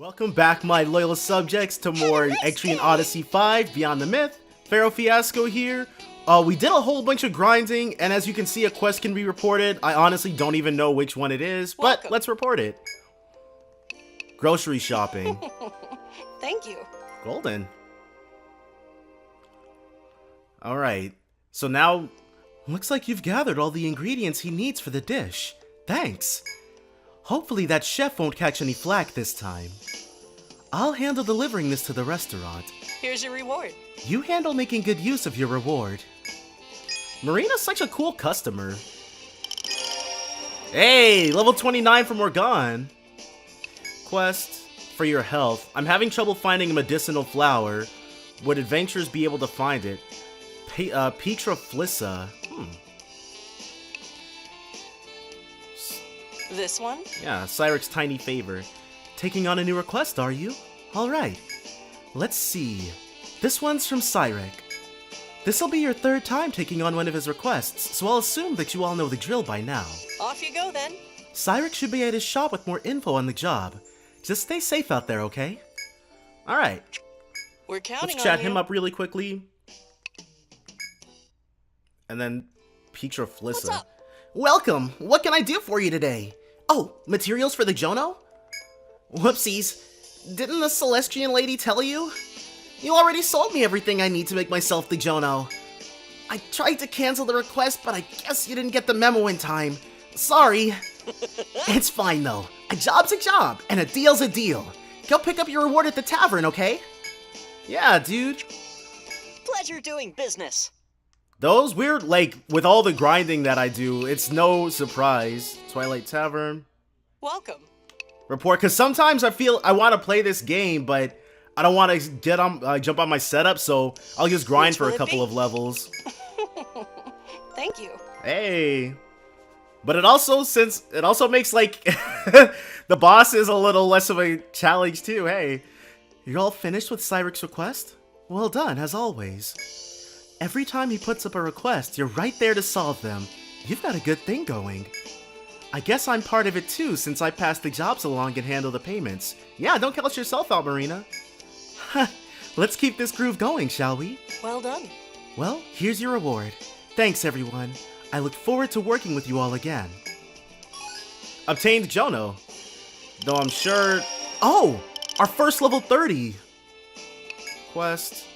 Welcome back, my loyal subjects, to more Etrian Odyssey 5, Beyond the Myth. Pharaoh Fiasco here. We did a whole bunch of grinding, and as you can see, a quest can be reported. I honestly don't even know which one it is, but let's report it. Grocery shopping. Thank you. Golden. Alright, so now, looks like you've gathered all the ingredients he needs for the dish. Thanks. Hopefully that chef won't catch any flack this time. I'll handle delivering this to the restaurant. Here's your reward. You handle making good use of your reward. Marina's such a cool customer. Hey, level 29 for Morgan. Quest for your health. I'm having trouble finding a medicinal flower. Would adventurers be able to find it? Petra Flissa. This one? Yeah, Cyric's tiny favor. Taking on a new request, are you? Alright. Let's see. This one's from Cyric. This'll be your third time taking on one of his requests, so I'll assume that you all know the drill by now. Off you go then. Cyric should be at his shop with more info on the job. Just stay safe out there, okay? Alright. We're counting on you. Let's chat him up really quickly. And then Petra Flissa. What's up? Welcome! What can I do for you today? Oh, materials for the Jono? Whoopsies. Didn't the Celestian lady tell you? You already sold me everything I need to make myself the Jono. I tried to cancel the request, but I guess you didn't get the memo in time. Sorry. It's fine though. A job's a job, and a deal's a deal. Go pick up your reward at the tavern, okay? Yeah, dude. Pleasure doing business. Those weird, like, with all the grinding that I do, it's no surprise. Twilight Tavern. Welcome. Report, because sometimes I feel I want to play this game, but I don't want to get on, jump on my setup, so I'll just grind for a couple of levels. Thank you. Hey. But it also, makes, like, the boss is a little less of a challenge, too. Hey. You're all finished with Cyric's request? Well done, as always. Every time he puts up a request, you're right there to solve them. You've got a good thing going. I guess I'm part of it too, since I pass the jobs along and handle the payments. Yeah, don't count yourself out, Marina. Let's keep this groove going, shall we? Well done. Well, here's your reward. Thanks, everyone. I look forward to working with you all again. Obtained Jono. Though I'm sure... Oh! Our first level 30! Quest...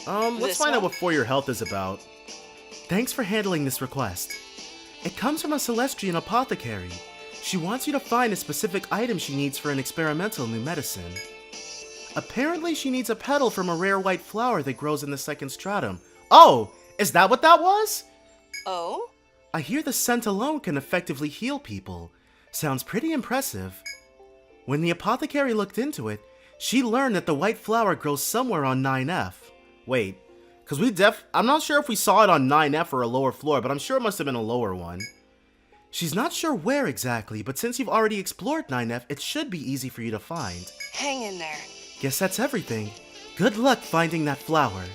let's find out what For Your Health is about. Thanks for handling this request. It comes from a Celestian apothecary. She wants you to find a specific item she needs for an experimental new medicine. Apparently she needs a petal from a rare white flower that grows in the second stratum. Oh! Is that what that was? Oh? I hear the scent alone can effectively heal people. Sounds pretty impressive. When the apothecary looked into it, she learned that the white flower grows somewhere on 9F. Wait, because I'm not sure if we saw it on 9F or a lower floor, but I'm sure it must have been a lower one. She's not sure where exactly, but since you've already explored 9F, it should be easy for you to find. Hang in there. Guess that's everything. Good luck finding that flower.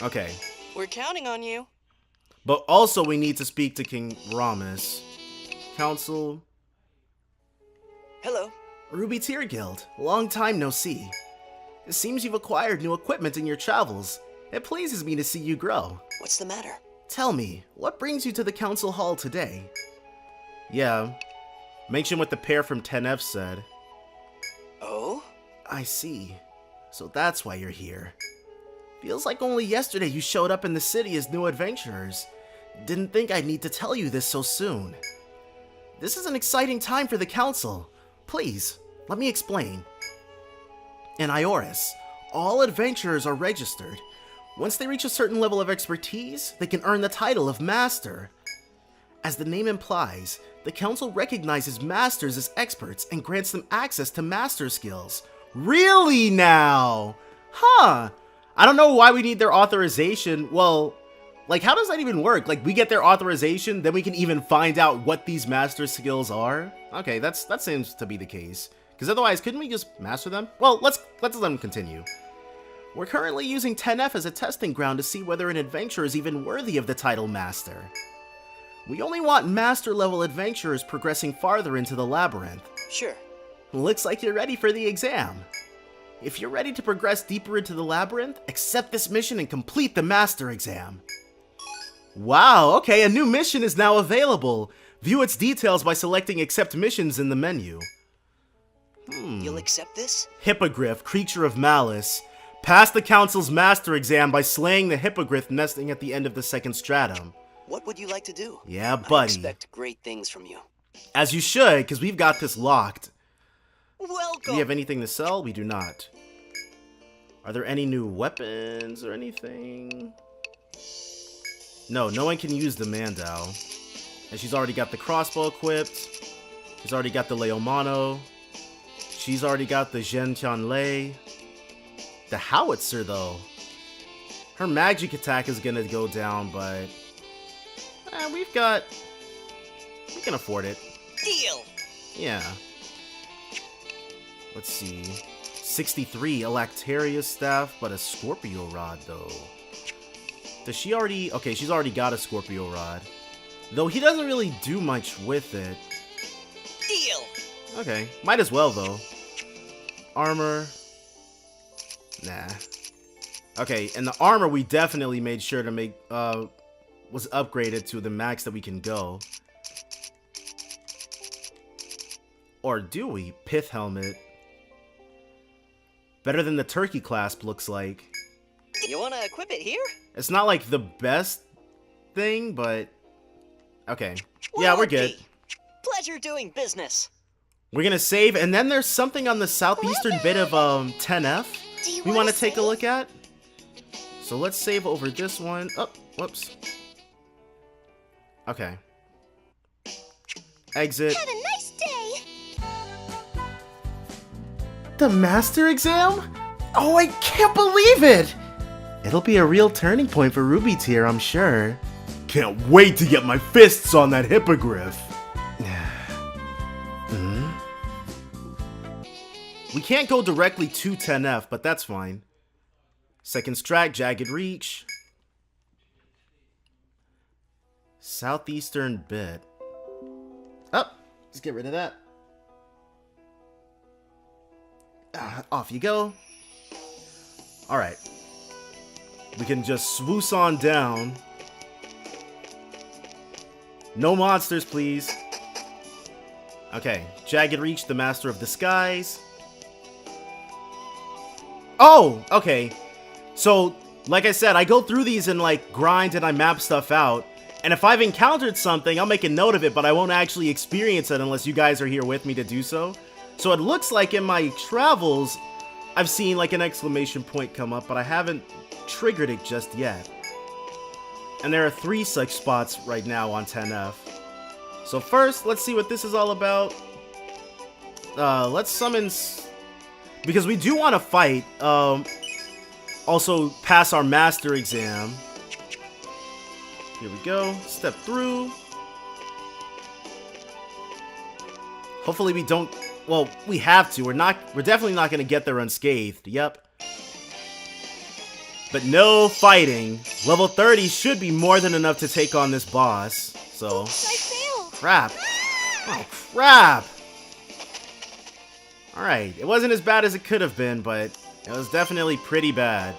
Okay. We're counting on you. But also we need to speak to King Ramus. Council. Hello. Ruby Tear Guild. Long time no see. It seems you've acquired new equipment in your travels. It pleases me to see you grow. What's the matter? Tell me, what brings you to the council hall today? Yeah. Mention what the pair from 10F said. Oh? I see. So that's why you're here. Feels like only yesterday you showed up in the city as new adventurers. Didn't think I'd need to tell you this so soon. This is an exciting time for the council. Please, let me explain. In Ioris, all adventurers are registered. Once they reach a certain level of expertise, they can earn the title of Master. As the name implies, the council recognizes masters as experts and grants them access to master skills. Really now? Huh. I don't know why we need their authorization. Well, like, how does that even work? Like, we get their authorization, then we can even find out what these master skills are? Okay, that seems to be the case. Because otherwise, couldn't we just master them? Well, let's let them continue. We're currently using 10F as a testing ground to see whether an adventurer is even worthy of the title Master. We only want Master-level adventurers progressing farther into the Labyrinth. Sure. Looks like you're ready for the exam. If you're ready to progress deeper into the labyrinth, accept this mission and complete the master exam. Wow, okay, a new mission is now available. View its details by selecting Accept Missions in the menu. You'll accept this? Hippogryph, creature of malice. Pass the council's master exam by slaying the hippogriff nesting at the end of the second stratum. What would you like to do? Yeah, I buddy. expect great things from you. As you should, because we've got this locked. Do Welcome! we have anything to sell? We do not. Are there any new weapons or anything? No, no one can use the Mandao. And she's already got the crossbow equipped. She's already got the Leomano. She's already got the Zhen Tianlei. The howitzer, though. Her magic attack is gonna go down, but... we can afford it. Deal! Yeah. Let's see. 63, a Lactaria staff, but a Scorpio rod, though. Does she already... Okay, she's already got a Scorpio rod. Though he doesn't really do much with it. Deal! Okay, might as well, though. Armor. Nah. Okay, and the armor we definitely made sure to make... was upgraded to the max that we can go. Or do we? Pith helmet. Better than the turkey clasp, looks like. You wanna equip it here? It's not like the best thing, but... Okay. Yeah, we're good. Pleasure doing business. We're gonna save, and then there's something on the southeastern bit of 10F we want to take a look at. So let's save over this one. Oh, whoops. Okay. Exit. Have a nice day. The master exam? Oh, I can't believe it! It'll be a real turning point for Ruby Tier, I'm sure. Can't wait to get my fists on that hippogriff. We can't go directly to 10F, but that's fine. Second strat, Jagged Reach. Southeastern bit. Oh, let's get rid of that. Off you go. Alright. We can just swoosh on down. No monsters, please. Okay, Jagged Reach, the Master of Disguise. Oh, okay. So, like I said, I go through these and like grind and I map stuff out. And if I've encountered something, I'll make a note of it, but I won't actually experience it unless you guys are here with me to do so. So it looks like in my travels, I've seen like an exclamation point come up, but I haven't triggered it just yet. And there are 3 such spots right now on 10F. So first, let's see what this is all about. Let's summon... Because we do want to fight, also pass our master exam. Here we go, step through. Hopefully we don't, well, we have to. We're definitely not going to get there unscathed, yep. But no fighting. Level 30 should be more than enough to take on this boss, so. Oops, I failed. Crap. Oh, crap. Alright, it wasn't as bad as it could have been, but it was definitely pretty bad.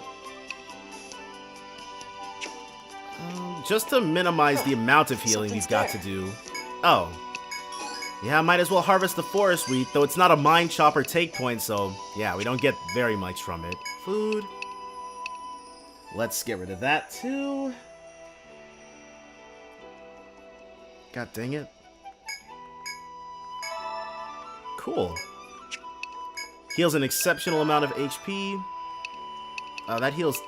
Just to minimize the amount of healing we've got to do. Oh. Yeah, might as well harvest the forest wheat, though it's not a mine chopper take point, so yeah, we don't get very much from it. Food. Let's get rid of that too. God dang it. Cool. Heals an exceptional amount of HP. That heals...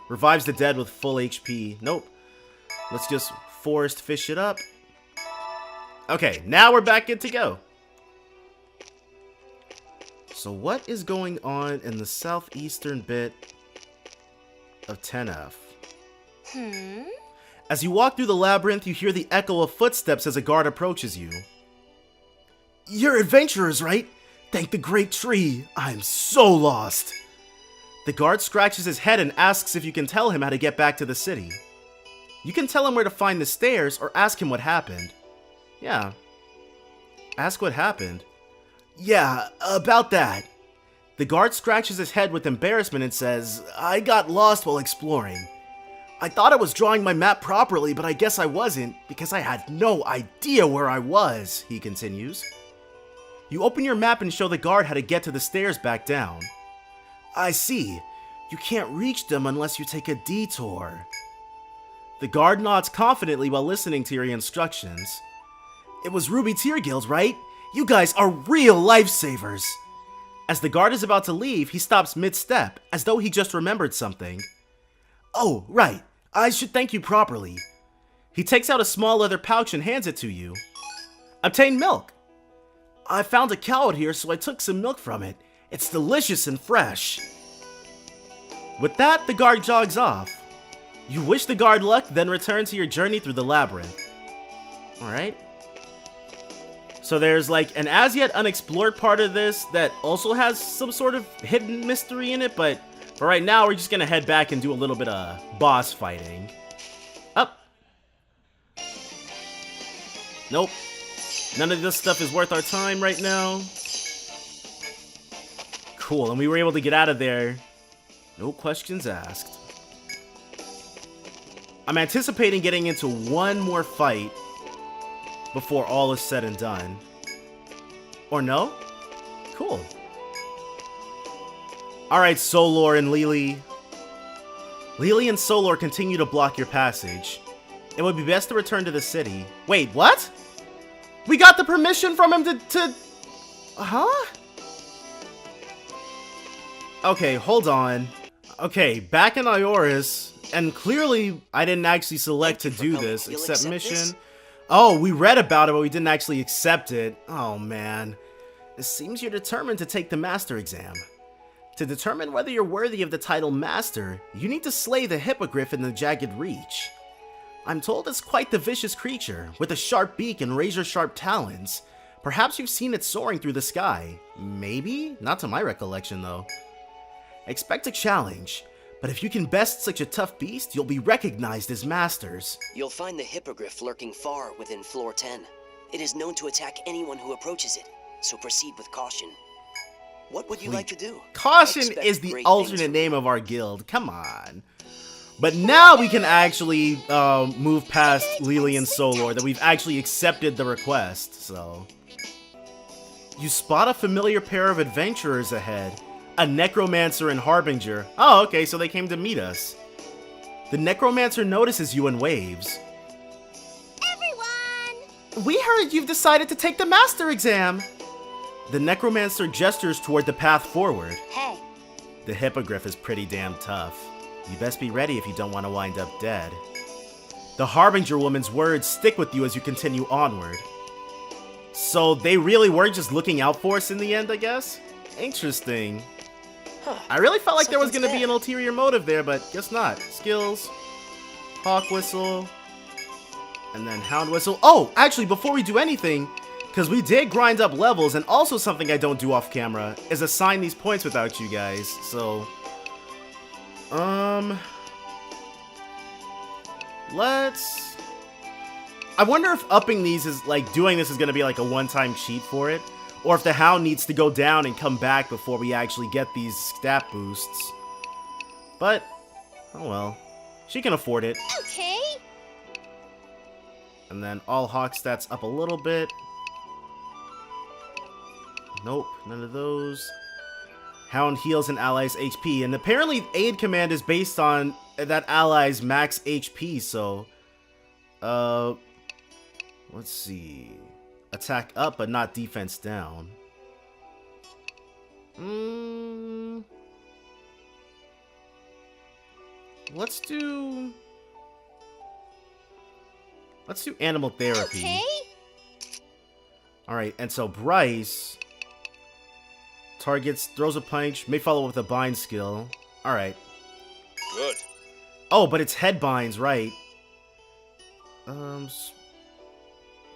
revives the dead with full HP. Nope. Let's just forest fish it up. Okay, now we're back good to go. So what is going on in the southeastern bit of 10F? As you walk through the labyrinth, you hear the echo of footsteps as a guard approaches you. You're adventurers, right? Thank the great tree. I'm so lost. The guard scratches his head and asks if you can tell him how to get back to the city. You can tell him where to find the stairs or ask him what happened. Yeah. Ask what happened. Yeah, about that. The guard scratches his head with embarrassment and says, I got lost while exploring. I thought I was drawing my map properly, but I guess I wasn't, because I had no idea where I was, he continues. You open your map and show the guard how to get to the stairs back down. I see. You can't reach them unless you take a detour. The guard nods confidently while listening to your instructions. It was Ruby Tear Guild, right? You guys are real lifesavers. As the guard is about to leave, he stops mid-step, as though he just remembered something. Oh, right. I should thank you properly. He takes out a small leather pouch and hands it to you. Obtain milk. I found a cow out here, so I took some milk from it. It's delicious and fresh. With that, the guard jogs off. You wish the guard luck, then return to your journey through the labyrinth. Alright. So there's like an as yet unexplored part of this that also has some sort of hidden mystery in it, but for right now, we're just gonna head back and do a little bit of boss fighting. Up. Nope. None of this stuff is worth our time right now. Cool, and we were able to get out of there. No questions asked. I'm anticipating getting into one more fight before all is said and done. Or no? Cool. Alright, Solor and Lily. Lily and Solor continue to block your passage. It would be best to return to the city. Wait, what? We got the permission from him to... Huh? Okay, hold on. Okay, back in Ioris, and clearly I didn't actually select to do this, accept mission. Oh, we read about it, but we didn't actually accept it. Oh, man. It seems you're determined to take the Master exam. To determine whether you're worthy of the title Master, you need to slay the Hippogriff in the Jagged Reach. I'm told it's quite the vicious creature, with a sharp beak and razor-sharp talons. Perhaps you've seen it soaring through the sky. Maybe? Not to my recollection, though. Expect a challenge, but if you can best such a tough beast, you'll be recognized as masters. You'll find the Hippogriff lurking far within floor 10. It is known to attack anyone who approaches it, so proceed with caution. What would you like to do? Caution is the alternate name of our guild. Come on. But now we can actually move past Lily and Solor, that we've actually accepted the request, so. You spot a familiar pair of adventurers ahead. A Necromancer and Harbinger. Oh, okay, so they came to meet us. The Necromancer notices you and waves. Everyone! We heard you've decided to take the Master exam. The Necromancer gestures toward the path forward. Hey. The Hippogriff is pretty damn tough. You best be ready if you don't want to wind up dead. The Harbinger woman's words stick with you as you continue onward. So they really were just looking out for us in the end, I guess? Interesting. I really felt like there was going to be an ulterior motive there, but guess not. Skills, Hawk Whistle, and then Hound Whistle. Oh, actually, before we do anything, because we did grind up levels, and also something I don't do off camera is assign these points without you guys. So, let's... I wonder if upping these is, like, doing this is going to be like a one-time cheat for it. Or if the Hound needs to go down and come back before we actually get these stat boosts. But, oh well. She can afford it. Okay. And then all Hawk stats up a little bit. Nope, none of those. Hound heals an ally's HP. And apparently aid command is based on that ally's max HP, so... let's see... Attack up, but not defense down. Let's do animal therapy. Okay. Alright, and so Bryce targets, throws a punch, may follow with a bind skill. Alright. Good. Oh, but it's head binds, right?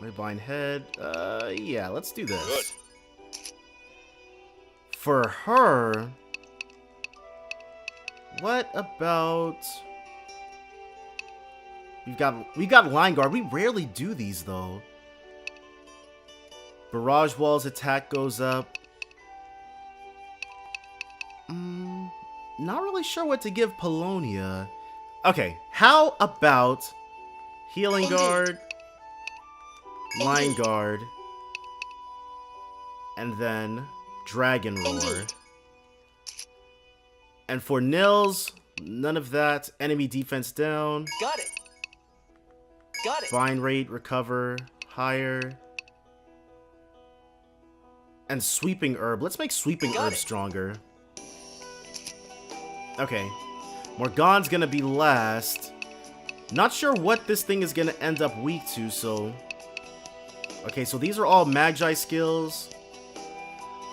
May bind head. Yeah, let's do this. Good. For her, what about... We got Line Guard. We rarely do these, though. Barrage Wall's attack goes up. Not really sure what to give Polonia. Okay, how about Healing Guard, Line Guard, and then Dragon Roar. Indeed. And for Nils, none of that. Enemy defense down. Got it. Got it. Vine rate recover higher. And Sweeping Herb. Let's make Sweeping Got Herb it. stronger. Okay. Morgane's gonna be last. Not sure what this thing is gonna end up weak to, so... Okay, so these are all Magi skills.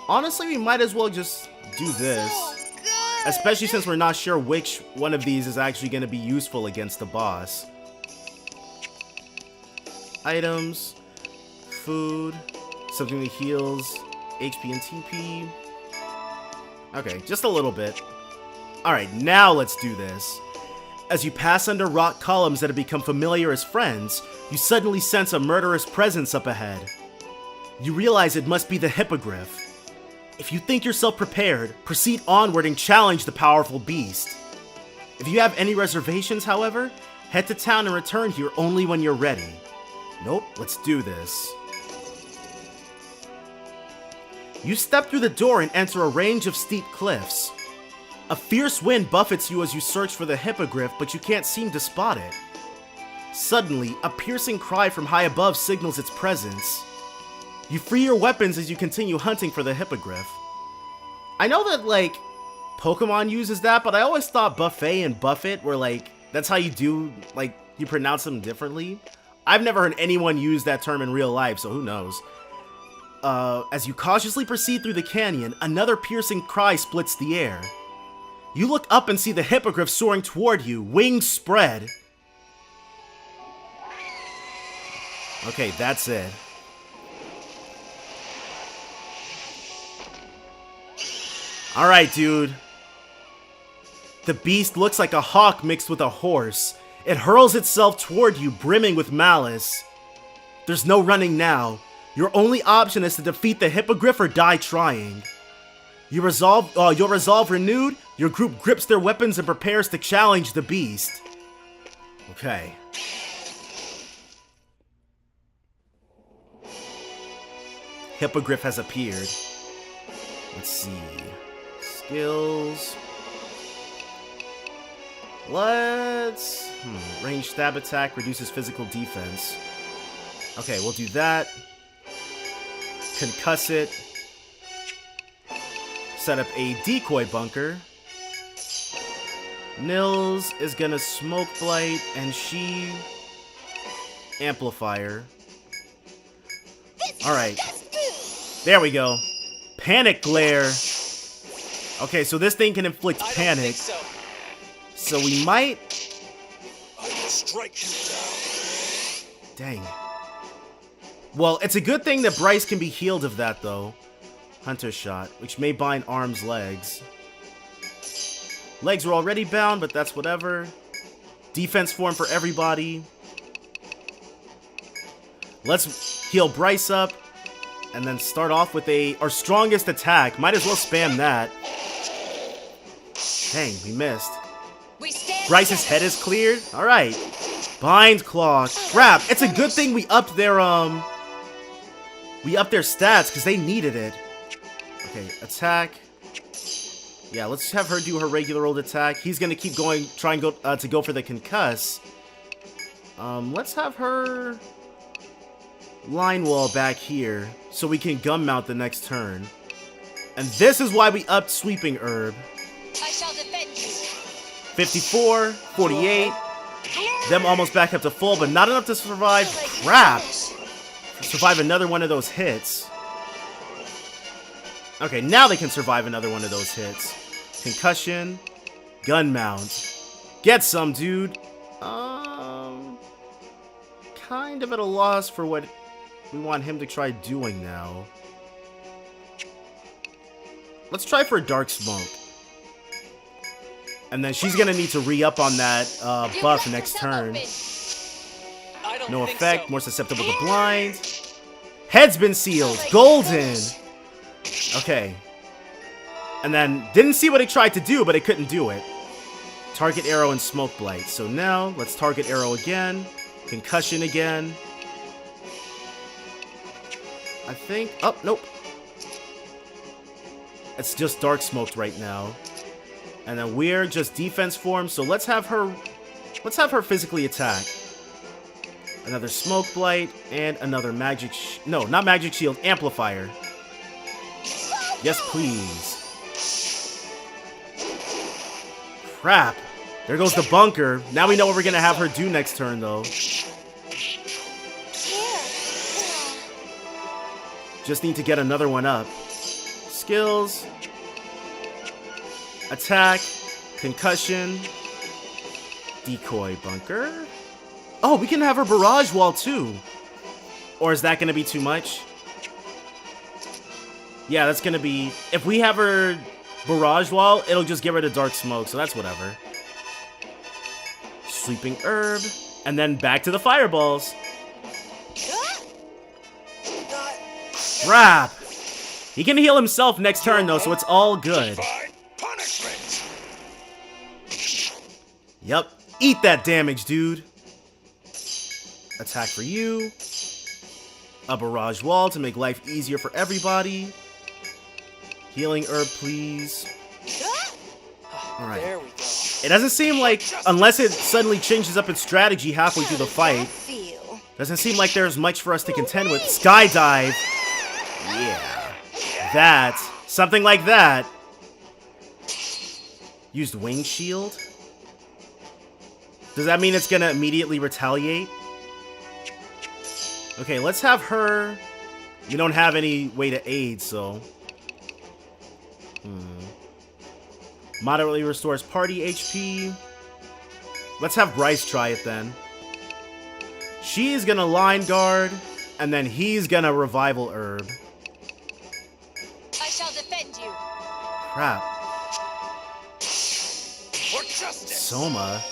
Honestly, we might as well just do this. Especially since we're not sure which one of these is actually gonna be useful against the boss. Items. Food. Something that heals HP and TP. Okay, just a little bit. Alright, now let's do this. As you pass under rock columns that have become familiar as friends, you suddenly sense a murderous presence up ahead. You realize it must be the Hippogriff. If you think yourself prepared, proceed onward and challenge the powerful beast. If you have any reservations, however, head to town and return here only when you're ready. Nope, let's do this. You step through the door and enter a range of steep cliffs. A fierce wind buffets you as you search for the Hippogriff, but you can't seem to spot it. Suddenly, a piercing cry from high above signals its presence. You free your weapons as you continue hunting for the Hippogriff. I know that, like, Pokemon uses that, but I always thought buffet and buffet were, like, that's how you do, like, you pronounce them differently. I've never heard anyone use that term in real life, so who knows. As you cautiously proceed through the canyon, another piercing cry splits the air. You look up and see the Hippogriff soaring toward you, wings spread. Okay, that's it. Alright, dude. The beast looks like a hawk mixed with a horse. It hurls itself toward you, brimming with malice. There's no running now. Your only option is to defeat the Hippogriff or die trying. Your resolve renewed, your group grips their weapons and prepares to challenge the beast. Okay. Hippogriff has appeared. Let's see. Skills. Let's... Range stab attack reduces physical defense. Okay, we'll do that. Concuss it. Set up a decoy bunker. Nils is gonna smoke blight, and she... amplifier. Alright. There we go. Panic glare. Okay, so this thing can inflict panic. So we might... I will strike you down. Dang. Well, it's a good thing that Bryce can be healed of that, though. Hunter shot, which may bind arms, legs. Legs are already bound, but that's whatever. Defense form for everybody. Let's heal Bryce up. And then start off with our strongest attack. Might as well spam that. Dang, we missed. Bryce's head is cleared. Alright. Bind Claw. Crap. It's a good thing we upped their stats, because they needed it. Okay, attack. Yeah, let's have her do her regular old attack. He's gonna keep going, try and go for the concuss. Let's have her line wall back here, so we can gun mount the next turn. And this is why we upped Sweeping Herb. I shall defend you. 54, 48. Them almost back up to full, but not enough to survive. Crap! Survive another one of those hits. Okay, now they can survive another one of those hits. Concussion. Gun mount. Get some, dude. Kind of at a loss for what we want him to try doing now. Let's try for a Dark Smoke. And then she's gonna need to re-up on that buff next turn. No effect, more susceptible to blind. Head's been sealed. Golden. Okay. And then, didn't see what it tried to do, but it couldn't do it. Target arrow and smoke blight. So now, let's target arrow again. Concussion again. I think... Oh, nope. It's just dark smoked right now. And then we're just defense form, so let's have her physically attack. Another smoke blight and another magic no, not magic shield, amplifier. Yes, please. Crap. There goes the bunker. Now we know what we're gonna have her do next turn, though. Just need to get another one up. Skills. Attack. Concussion. Decoy bunker. Oh, we can have her barrage wall, too. Or is that gonna be too much? Yeah, that's gonna be... If we have her barrage wall, it'll just get rid of dark smoke, so that's whatever. Sweeping herb. And then back to the fireballs. Crap! He can heal himself next turn, though, so it's all good. Yep. Eat that damage, dude. Attack for you. A barrage wall to make life easier for everybody. Healing herb, please. Alright. There we go. It doesn't seem like, unless it suddenly changes up its strategy halfway through the fight, doesn't seem like there's much for us to contend with. Skydive. Yeah. That. Something like that. Used wing shield. Does that mean it's gonna immediately retaliate? Okay, let's have her... We don't have any way to aid, so... Moderately restores party HP. Let's have Bryce try it then. She's gonna line guard, and then he's gonna revival herb. I shall defend you. Crap. For justice. Soma.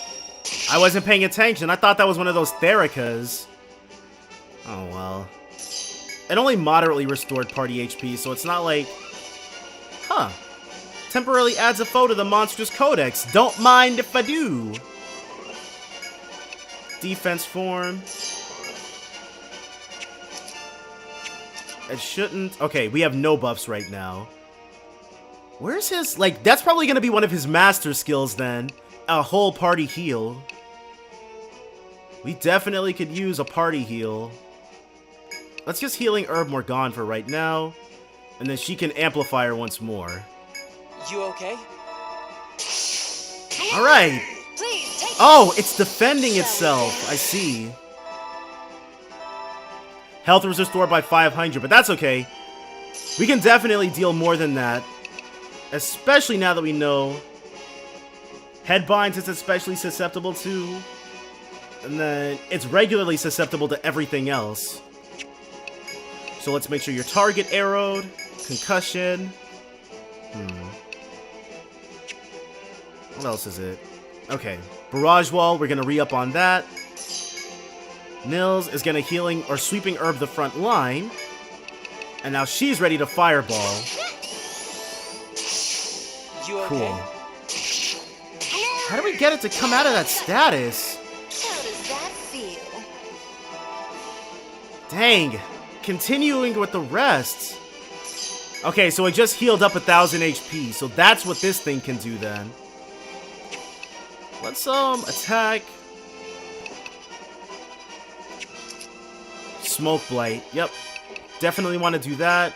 I wasn't paying attention. I thought that was one of those Thericas. Oh well. It only moderately restored party HP, so it's not like... Huh. Temporarily adds a foe to the monstrous codex. Don't mind if I do. Defense form. It shouldn't... Okay, we have no buffs right now. Where's his... Like, that's probably going to be one of his master skills then. A whole party heal. We definitely could use a party heal. Let's just Healing Herb Morgan for right now. And then she can amplify her once more. You okay? Alright. Please take Oh, it's defending itself. I see. Health was restored by 500, but that's okay. We can definitely deal more than that. Especially now that we know Headbinds it's especially susceptible to. And then it's regularly susceptible to everything else. So let's make sure your target arrowed. Concussion. What else is it? Okay. Barrage Wall, we're going to re-up on that. Nils is going to Healing or Sweeping Herb the front line. And now she's ready to Fireball. You okay? Cool. How do we get it to come out of that status? How does that feel? Dang. Continuing with the rest. Okay, so it just healed up 1000 HP. So that's what this thing can do then. Let's attack. Smoke Blight. Yep. Definitely want to do that.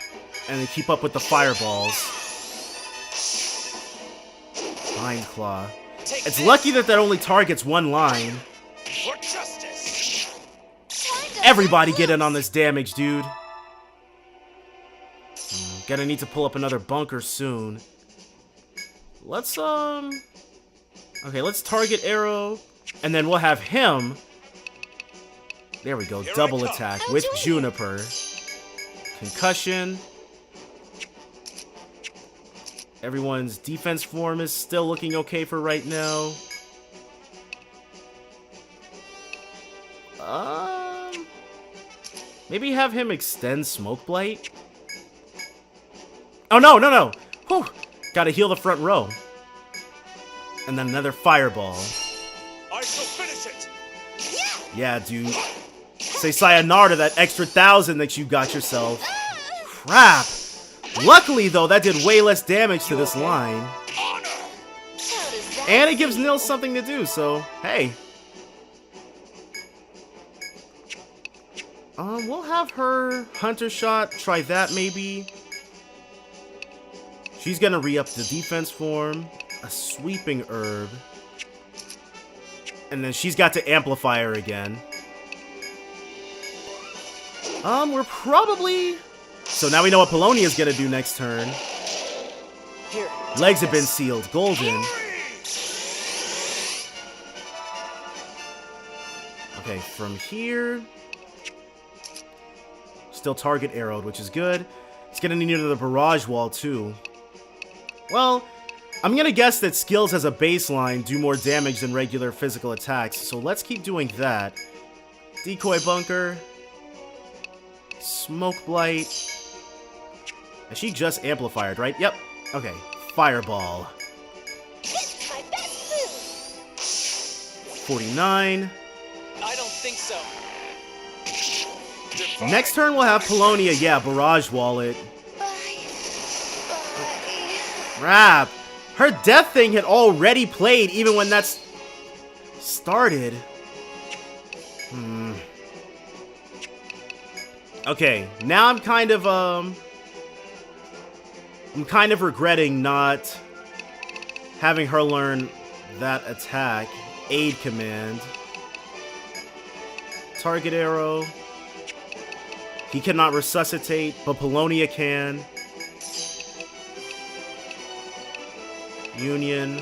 And then keep up with the fireballs. Vine Claw. It's lucky that only targets one line. For justice. Everybody get in on this damage, dude. Gonna need to pull up another bunker soon. Let's, okay, let's target arrow. And then we'll have him. There we go. Double attack with Juniper. Concussion. Everyone's defense form is still looking okay for right now. Maybe have him extend Smoke Blight? Oh, no, no, no! Whew! Gotta heal the front row. And then another Fireball. I shall finish it. Yeah, dude. Say sayonara to that extra 1,000 that you got yourself. Crap! Luckily, though, that did way less damage to this line. Honor. How does that And it gives feel? Nils something to do, so, hey. We'll have her Hunter Shot, try that maybe. She's gonna re-up the defense form, a Sweeping Herb. And then she's got to amplify her again. We're probably... So now we know what Polonia's gonna do next turn. Here. Legs have been sealed, golden. Okay, from here... Still target arrowed, which is good. It's gonna need the barrage wall, too. Well, I'm gonna guess that skills as a baseline do more damage than regular physical attacks, so let's keep doing that. Decoy Bunker. Smoke Blight. And she just amplified, right? Yep. Okay. Fireball. It's my best move. 49. I don't think so. Next turn we'll have Polonia, yeah, barrage wallet. Bye. Crap. Her death thing had already played even when that's started. Okay, now I'm kind of regretting not having her learn that attack. Aid command. Target arrow. He cannot resuscitate, but Polonia can. Union.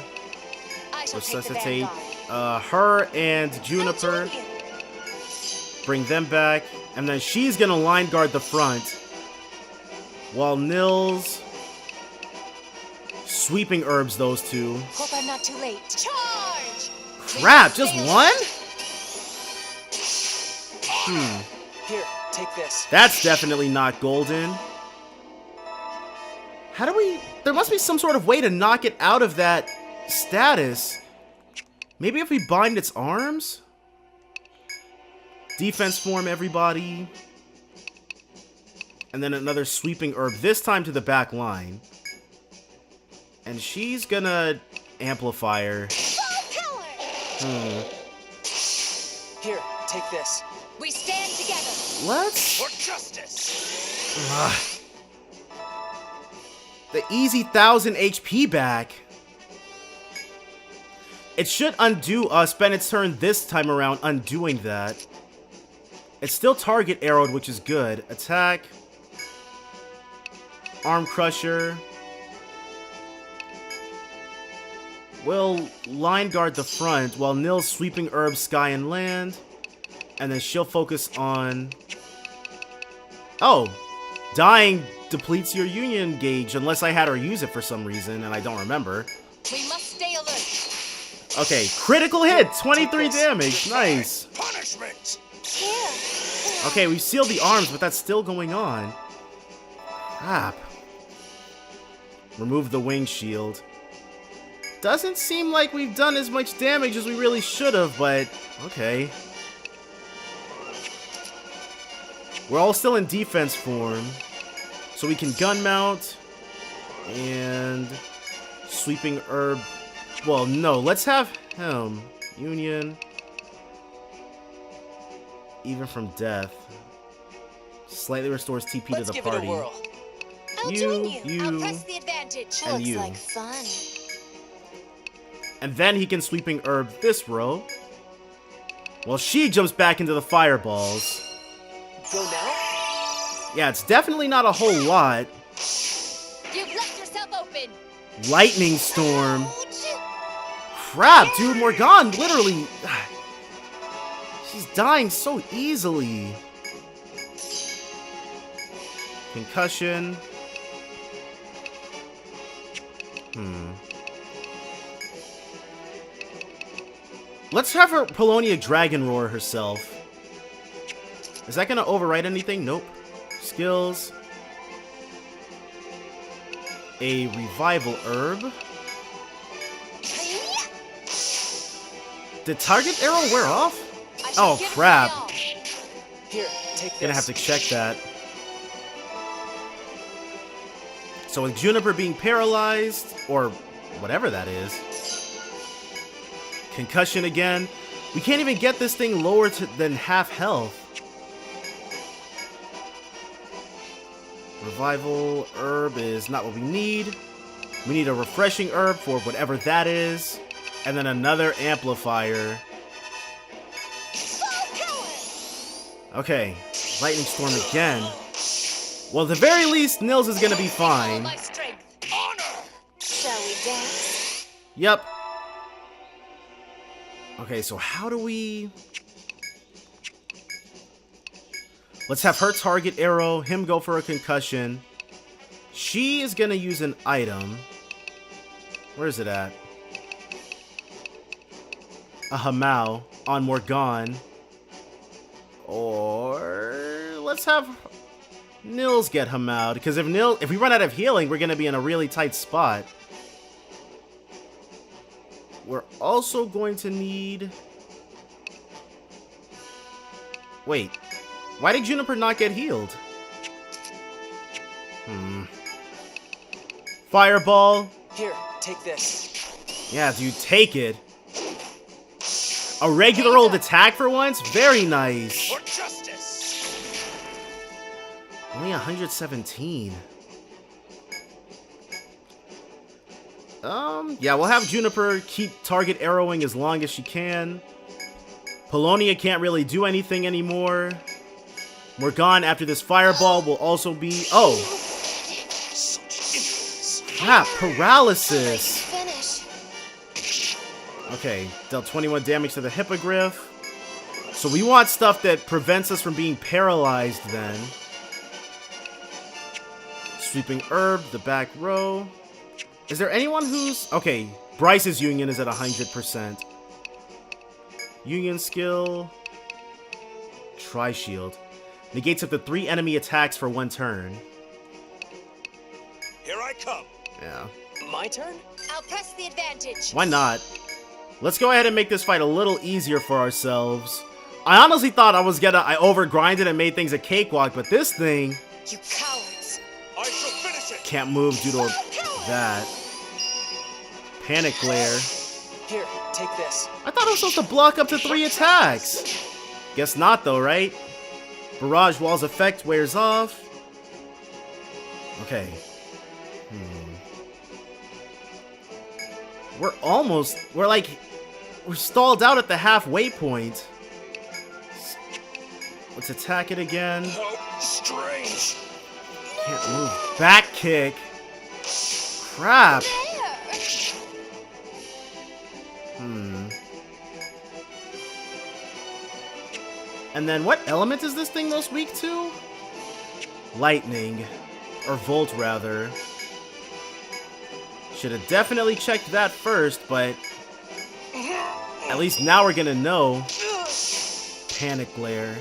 I shall take the Resuscitate. vanguard. Her and Juniper. I'll join you. Bring them back. And then she's gonna line guard the front. While Nils... Sweeping herbs those two. Hope I'm not too late. Charge! Crap, just one? Here, take this. That's definitely not golden. How do we... There must be some sort of way to knock it out of that status. Maybe if we bind its arms? Defense form, everybody. And then another sweeping herb, this time to the back line. And she's gonna amplify her. Full power! Here, take this. We stand together. Let's... For justice. The easy 1,000 HP back. It should undo spend its turn this time around undoing that. It's still target arrowed, which is good. Attack. Arm Crusher. We'll line guard the front while Nils sweeping herb, sky, and land. And then she'll focus on... Oh! Dying depletes your union gauge unless I had her use it for some reason, and I don't remember. We must stay alert. Okay, critical hit! 23 damage! Nice! Punishment. Here. Okay, we've sealed the arms, but that's still going on. Crap. Remove the wing shield. Doesn't seem like we've done as much damage as we really should have, but okay. We're all still in defense form, so we can gun mount and sweeping herb. Well, no, let's have him. Union. Even from death. Slightly restores TP Let's to the give party. it a whirl. I'll You, join you. you, I'll press the advantage. and Looks you. like fun. And then he can sweeping herb this row. While she jumps back into the fireballs. Go now? Yeah, it's definitely not a whole lot. You've left yourself open. Lightning storm. Ouch. Crap, dude, Morgan literally... She's dying so easily. Concussion. Let's have her Polonia Dragon Roar herself. Is that gonna overwrite anything? Nope. Skills. A revival herb. Did target arrow wear off? I shall Oh give it crap. my all. Here, take this. Gonna have to check that. So with Juniper being paralyzed, or whatever that is. Concussion again. We can't even get this thing lower than half health. Revival herb is not what we need. We need a refreshing herb for whatever that is. And then another amplifier. Okay, lightning storm again. Well, at the very least, Nils is gonna be All fine. my strength. Honor! Shall we dance? Yep. Okay, so how do we... Let's have her target arrow, him go for a concussion. She is gonna use an item. Where is it at? A Hamau on Morgan. Or let's have Nils get Hamau, because if we run out of healing, we're gonna be in a really tight spot. We're also going to need... Wait. Why did Juniper not get healed? Fireball. Here, take this. Yeah, dude, take it. A regular old attack for once? Very nice. For justice! Only 117. Yeah, we'll have Juniper keep target arrowing as long as she can. Polonia can't really do anything anymore. Morgan, after this fireball, will also be... Oh! Crap, paralysis! Finish. Okay, dealt 21 damage to the Hippogriff. So we want stuff that prevents us from being paralyzed then. Sweeping herb, the back row. Is there anyone who's... Okay, Bryce's Union is at 100%. Union skill. Tri-shield. Negates up to 3 enemy attacks for 1 turn. Here I come. Yeah. My turn? I'll press the advantage. Why not? Let's go ahead and make this fight a little easier for ourselves. I honestly thought I overgrinded and made things a cakewalk, but this thing You cowards. I shall finish it. can't move due to that. Panic glare. Here, take this. I thought I was supposed to block up to 3 attacks. Guess not though, right? Barrage Wall's effect wears off. Okay. We're stalled out at the halfway point. Let's attack it again. How strange. Can't move. Back kick. Crap. And then what element is this thing most weak to? Lightning. Or Volt, rather. Should have definitely checked that first, but... At least now we're gonna know. Panic glare.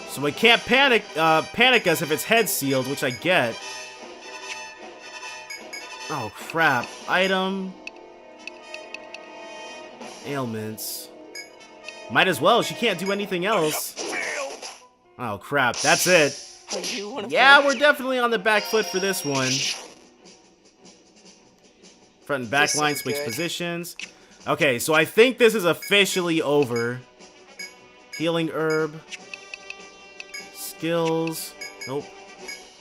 So it can't panic us if its head's sealed, which I get. Oh crap. Item. Ailments. Might as well, she can't do anything else. Failed. Oh crap, that's it. Are you one of Yeah, them? we're definitely on the back foot for this one. Front and back This line is switch good. positions. Okay, so I think this is officially over. Healing herb. Skills. Nope.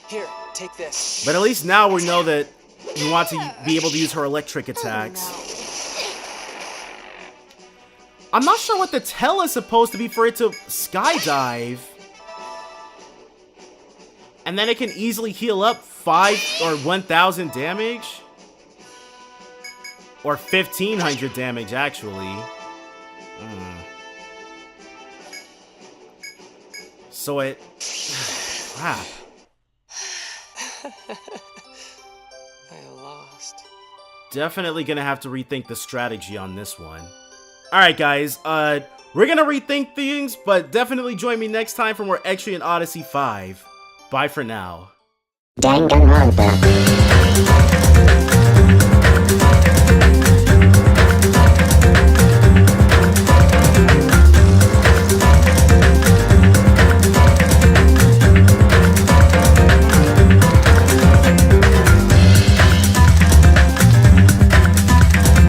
Here, take this. But at least now we know that we want to be able to use her electric attacks. I'm not sure what the tell is supposed to be for it to skydive. And then it can easily heal up 5 or 1,000 damage. Or 1,500 damage, actually. So it... Crap. I lost. Definitely gonna have to rethink the strategy on this one. Alright guys, We're gonna rethink things, but definitely join me next time for more Etrian Odyssey 5. Bye for now. Danganronpa.